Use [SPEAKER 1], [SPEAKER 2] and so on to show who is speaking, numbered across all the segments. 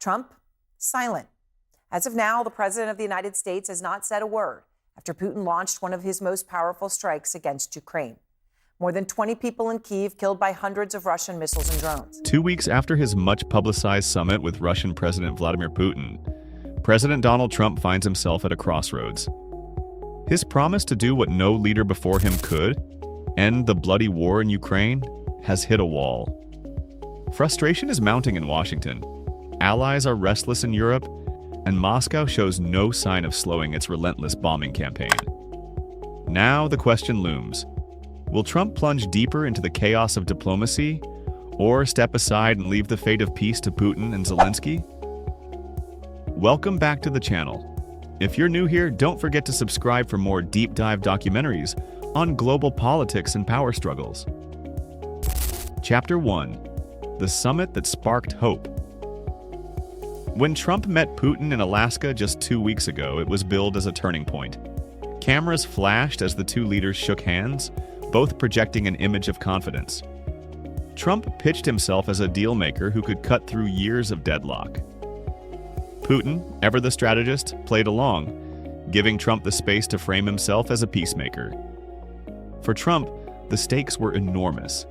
[SPEAKER 1] Trump, silent. As of now, the president of the United States has not said a word after Putin launched one of his most powerful strikes against Ukraine. More than 20 people in Kyiv killed by hundreds of Russian missiles and drones.
[SPEAKER 2] 2 weeks after his much-publicized summit with Russian President Vladimir Putin, President Donald Trump finds himself at a crossroads. His promise to do what no leader before him could, end the bloody war in Ukraine, has hit a wall. Frustration is mounting in Washington. Allies are restless in Europe, and Moscow shows no sign of slowing its relentless bombing campaign. Now the question looms. Will Trump plunge deeper into the chaos of diplomacy, or step aside and leave the fate of peace to Putin and Zelensky? Welcome back to the channel. If you're new here, don't forget to subscribe for more deep dive documentaries on global politics and power struggles. Chapter 1. The Summit That Sparked Hope. When Trump met Putin in Alaska just 2 weeks ago, it was billed as a turning point. Cameras flashed as the two leaders shook hands, both projecting an image of confidence. Trump pitched himself as a deal-maker who could cut through years of deadlock. Putin, ever the strategist, played along, giving Trump the space to frame himself as a peacemaker. For Trump, the stakes were enormous.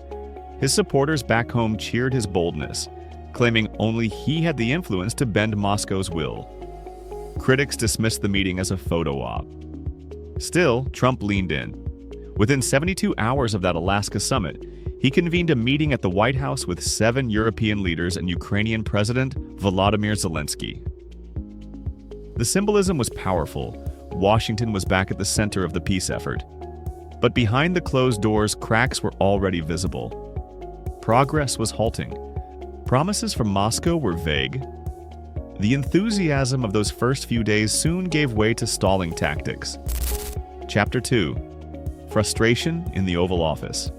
[SPEAKER 2] His supporters back home cheered his boldness, claiming only he had the influence to bend Moscow's will. Critics dismissed the meeting as a photo op. Still, Trump leaned in. Within 72 hours of that Alaska summit, he convened a meeting at the White House with 7 European leaders and Ukrainian President Volodymyr Zelensky. The symbolism was powerful. Washington was back at the center of the peace effort. But behind the closed doors, cracks were already visible. Progress was halting. Promises from Moscow were vague. The enthusiasm of those first few days soon gave way to stalling tactics. Chapter 2. Frustration in the Oval Office.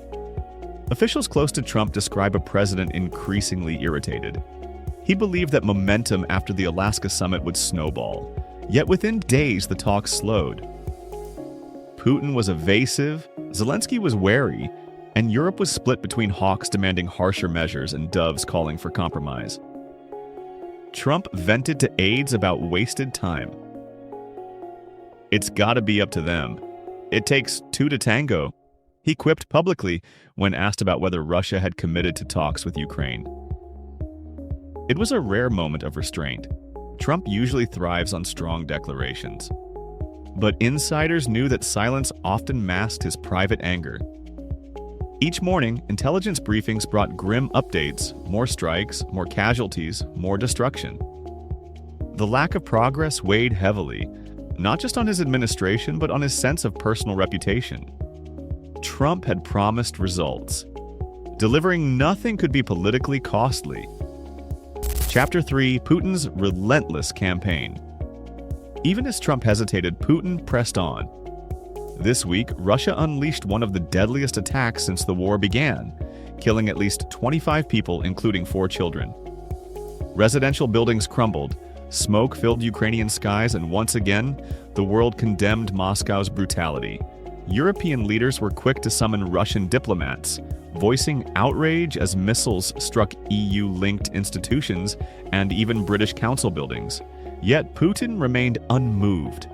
[SPEAKER 2] Officials close to Trump describe a president increasingly irritated. He believed that momentum after the Alaska summit would snowball, yet within days the talks slowed. Putin was evasive, Zelensky was wary, and Europe was split between hawks demanding harsher measures and doves calling for compromise. Trump vented to aides about wasted time. It's gotta be up to them. It takes 2 to tango, he quipped publicly when asked about whether Russia had committed to talks with Ukraine. It was a rare moment of restraint. Trump usually thrives on strong declarations. But insiders knew that silence often masked his private anger. Each morning, intelligence briefings brought grim updates, more strikes, more casualties, more destruction. The lack of progress weighed heavily, not just on his administration, but on his sense of personal reputation. Trump had promised results. Delivering nothing could be politically costly. Chapter 3. Putin's Relentless Campaign. Even as Trump hesitated, Putin pressed on. This week, Russia unleashed one of the deadliest attacks since the war began, killing at least 25 people, including 4 children. Residential buildings crumbled, smoke filled Ukrainian skies, and once again, the world condemned Moscow's brutality. European leaders were quick to summon Russian diplomats, voicing outrage as missiles struck EU-linked institutions and even British council buildings. Yet Putin remained unmoved.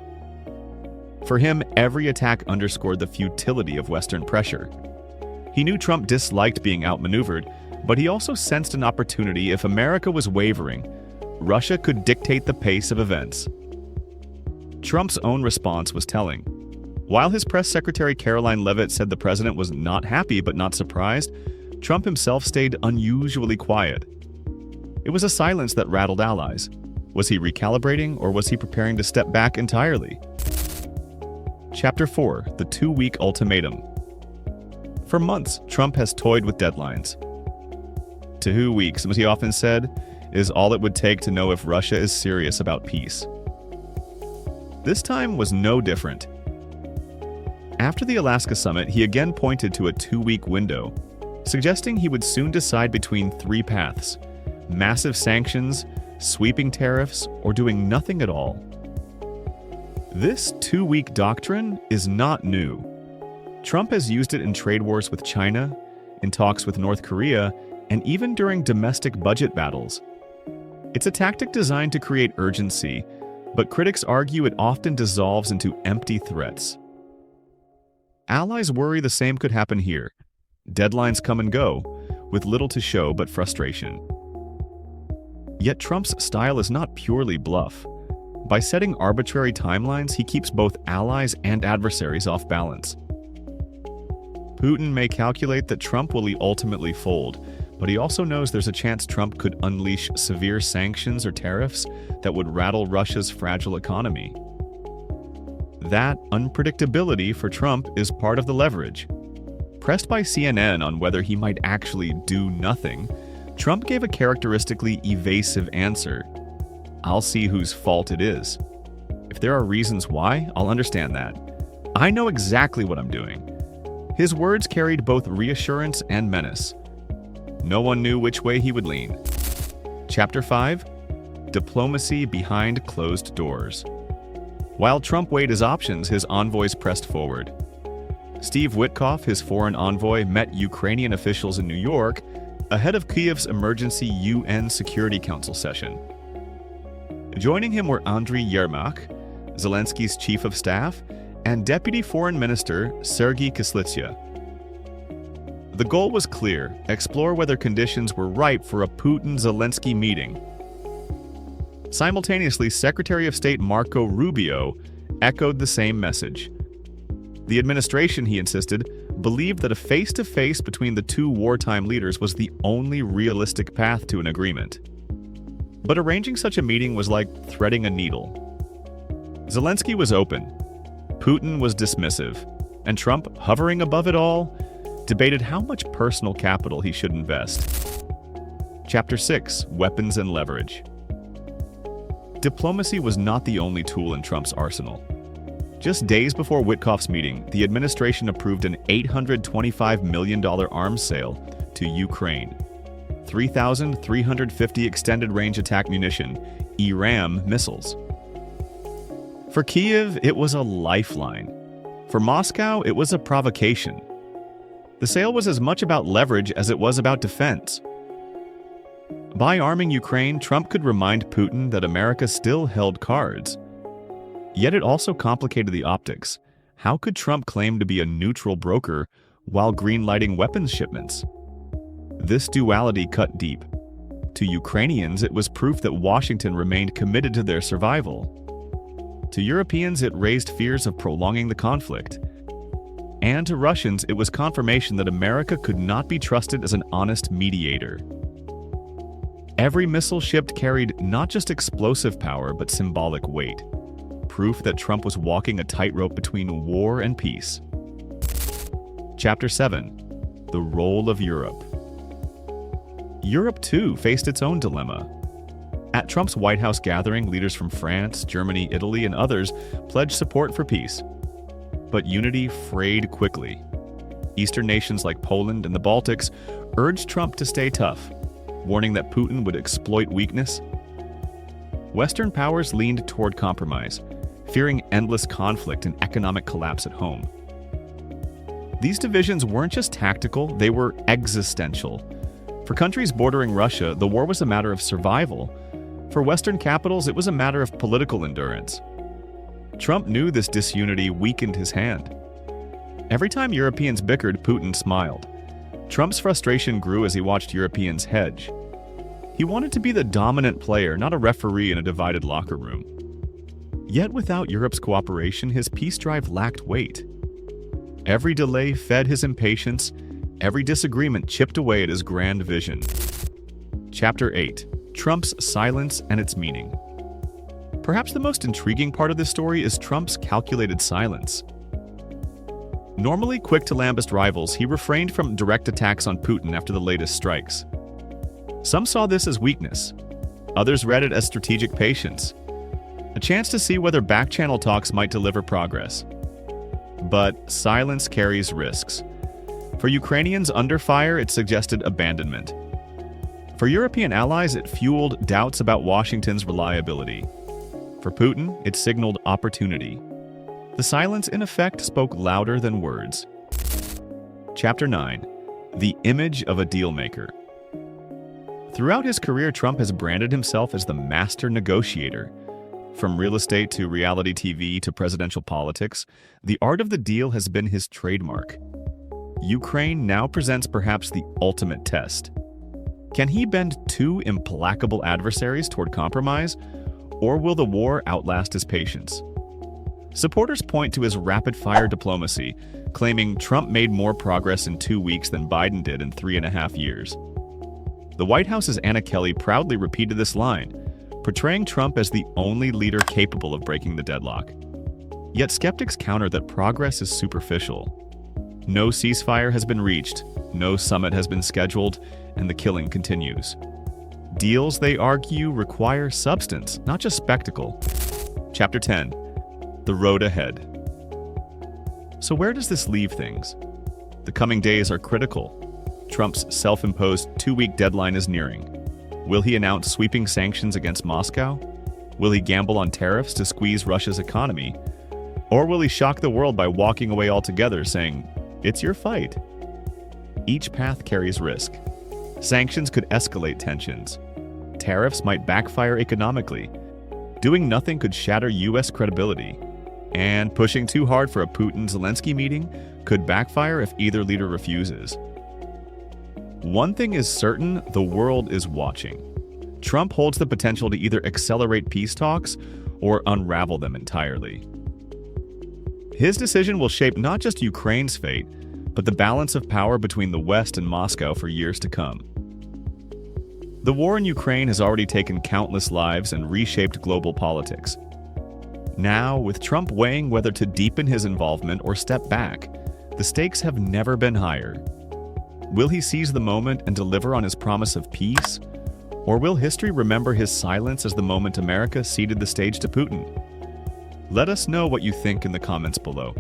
[SPEAKER 2] For him, every attack underscored the futility of Western pressure. He knew Trump disliked being outmaneuvered, but he also sensed an opportunity. If America was wavering, Russia could dictate the pace of events. Trump's own response was telling. While his press secretary Caroline Leavitt said the president was not happy but not surprised, Trump himself stayed unusually quiet. It was a silence that rattled allies. Was he recalibrating, or was he preparing to step back entirely? Chapter 4. The 2-week ultimatum. For months, Trump has toyed with deadlines. 2 weeks, as he often said, is all it would take to know if Russia is serious about peace. This time was no different. After the Alaska summit, he again pointed to a 2-week window, suggesting he would soon decide between 3 paths: massive sanctions, sweeping tariffs, or doing nothing at all. This 2-week doctrine is not new. Trump has used it in trade wars with China, in talks with North Korea, and even during domestic budget battles. It's a tactic designed to create urgency, but critics argue it often dissolves into empty threats. Allies worry the same could happen here. Deadlines come and go, with little to show but frustration. Yet Trump's style is not purely bluff. By setting arbitrary timelines, he keeps both allies and adversaries off balance. Putin may calculate that Trump will ultimately fold, but he also knows there's a chance Trump could unleash severe sanctions or tariffs that would rattle Russia's fragile economy. That unpredictability for Trump is part of the leverage. Pressed by CNN on whether he might actually do nothing, Trump gave a characteristically evasive answer. "I'll see whose fault it is. If there are reasons why, I'll understand that. I know exactly what I'm doing." His words carried both reassurance and menace. No one knew which way he would lean. Chapter 5: Diplomacy Behind Closed Doors. While Trump weighed his options, his envoys pressed forward. Steve Witkoff, his foreign envoy, met Ukrainian officials in New York ahead of Kyiv's emergency UN Security Council session. Joining him were Andriy Yermak, Zelensky's chief of staff, and Deputy Foreign Minister Sergei Kislitsa. The goal was clear: explore whether conditions were ripe for a Putin-Zelensky meeting. Simultaneously, Secretary of State Marco Rubio echoed the same message. The administration, he insisted, believed that a face-to-face between the two wartime leaders was the only realistic path to an agreement. But arranging such a meeting was like threading a needle. Zelensky was open, Putin was dismissive, and Trump, hovering above it all, debated how much personal capital he should invest. Chapter 6: Weapons and Leverage. Diplomacy was not the only tool in Trump's arsenal. Just days before Witkoff's meeting, the administration approved an $825 million arms sale to Ukraine. 3,350 extended-range attack munition, ERAM missiles. For Kyiv, it was a lifeline. For Moscow, it was a provocation. The sale was as much about leverage as it was about defense. By arming Ukraine, Trump could remind Putin that America still held cards. Yet it also complicated the optics. How could Trump claim to be a neutral broker while greenlighting weapons shipments? This duality cut deep. To Ukrainians, it was proof that Washington remained committed to their survival. To Europeans, it raised fears of prolonging the conflict. And to Russians, it was confirmation that America could not be trusted as an honest mediator. Every missile shipped carried not just explosive power, but symbolic weight. Proof that Trump was walking a tightrope between war and peace. Chapter 7: The Role of Europe. Europe, too, faced its own dilemma. At Trump's White House gathering, leaders from France, Germany, Italy, and others pledged support for peace. But unity frayed quickly. Eastern nations like Poland and the Baltics urged Trump to stay tough, warning that Putin would exploit weakness. Western powers leaned toward compromise, fearing endless conflict and economic collapse at home. These divisions weren't just tactical, they were existential. For countries bordering Russia, the war was a matter of survival. For Western capitals, it was a matter of political endurance. Trump knew this disunity weakened his hand. Every time Europeans bickered, Putin smiled. Trump's frustration grew as he watched Europeans hedge. He wanted to be the dominant player, not a referee in a divided locker room. Yet without Europe's cooperation, his peace drive lacked weight. Every delay fed his impatience, every disagreement chipped away at his grand vision. Chapter 8: Trump's Silence and Its Meaning. Perhaps the most intriguing part of this story is Trump's calculated silence. Normally quick to lambast rivals, he refrained from direct attacks on Putin after the latest strikes. Some saw this as weakness. Others read it as strategic patience, a chance to see whether back-channel talks might deliver progress. But silence carries risks. For Ukrainians under fire, it suggested abandonment. For European allies, it fueled doubts about Washington's reliability. For Putin, it signaled opportunity. The silence, in effect, spoke louder than words. Chapter 9: The Image of a Dealmaker. Throughout his career, Trump has branded himself as the master negotiator. From real estate to reality TV to presidential politics, the art of the deal has been his trademark. Ukraine now presents perhaps the ultimate test. Can he bend two implacable adversaries toward compromise, or will the war outlast his patience? Supporters point to his rapid-fire diplomacy, claiming Trump made more progress in 2 weeks than Biden did in 3.5 years. The White House's Anna Kelly proudly repeated this line, portraying Trump as the only leader capable of breaking the deadlock. Yet skeptics counter that progress is superficial. No ceasefire has been reached, no summit has been scheduled, and the killing continues. Deals, they argue, require substance, not just spectacle. Chapter 10. The Road Ahead. So where does this leave things? The coming days are critical. Trump's self-imposed 2-week deadline is nearing. Will he announce sweeping sanctions against Moscow? Will he gamble on tariffs to squeeze Russia's economy? Or will he shock the world by walking away altogether, saying, "It's your fight"? Each path carries risk. Sanctions could escalate tensions. Tariffs might backfire economically. Doing nothing could shatter U.S. credibility. And pushing too hard for a Putin Zelensky meeting could backfire if either leader refuses. One thing is certain, the world is watching. Trump holds the potential to either accelerate peace talks or unravel them entirely. His decision will shape not just Ukraine's fate, but the balance of power between the West and Moscow for years to come. The war in Ukraine has already taken countless lives and reshaped global politics. Now, with Trump weighing whether to deepen his involvement or step back, the stakes have never been higher. Will he seize the moment and deliver on his promise of peace? Or will history remember his silence as the moment America ceded the stage to Putin? Let us know what you think in the comments below.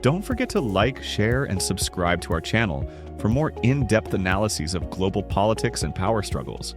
[SPEAKER 2] Don't forget to like, share, and subscribe to our channel for more in-depth analyses of global politics and power struggles.